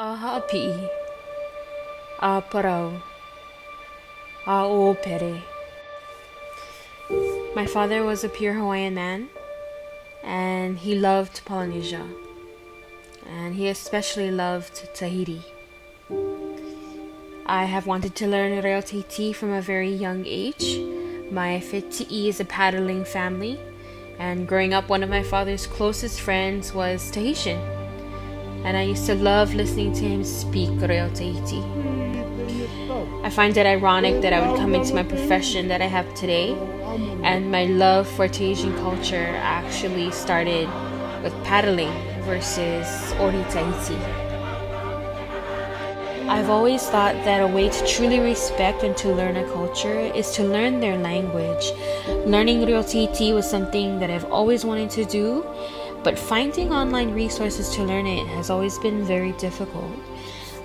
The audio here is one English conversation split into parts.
A ha'api'i, a parau, a o'opere. My father was a pure Hawaiian man, and he loved Polynesia, and he especially loved Tahiti. I have wanted to learn Reo Tahiti from a very young age. My feti'i is a paddling family, and growing up, one of my father's closest friends was Tahitian, and I used to love listening to him speak Reo Tahiti. I find it ironic that I would come into my profession that I have today, and my love for Tahitian culture actually started with paddling versus Ori Tahiti. I've always thought that a way to truly respect and to learn a culture is to learn their language. Learning Reo Tahiti was something that I've always wanted to do, but finding online resources to learn it has always been very difficult.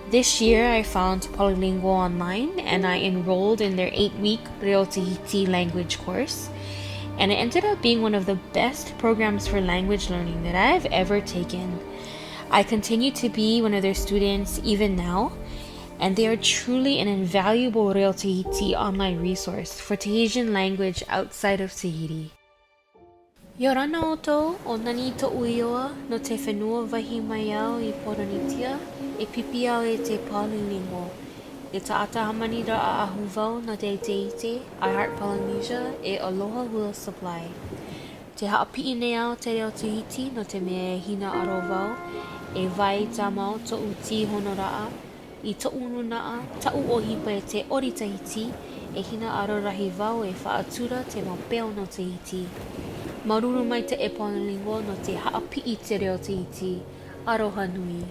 This year I found Poly-lingual online, and I enrolled in their 8-week Reo Tahiti language course, and it ended up being one of the best programs for language learning that I've ever taken. I continue to be one of their students even now, and they are truly an invaluable Reo Tahiti online resource for Tahitian language outside of Tahiti. Yorana oto o nani to uioa no te whenua wahi mai au I Polonitia e pipi au e te Poly-lingual. E taata hamani ra a ahu wau na te Tahiti, I Heart Polynesia e Aloha Will Supply. Te haapi'i nei au te Reo Tahiti no te mea e hina aro wau e vai tā mau to uti honoraa I to unu naa tau o hipa e te Ori Tahiti e hina aro rahi wau e whaatura te mau peo no Tahiti. Maruru mai te e Poly-lingual no te haapi'i te Reo Tahiti. Aroha nui.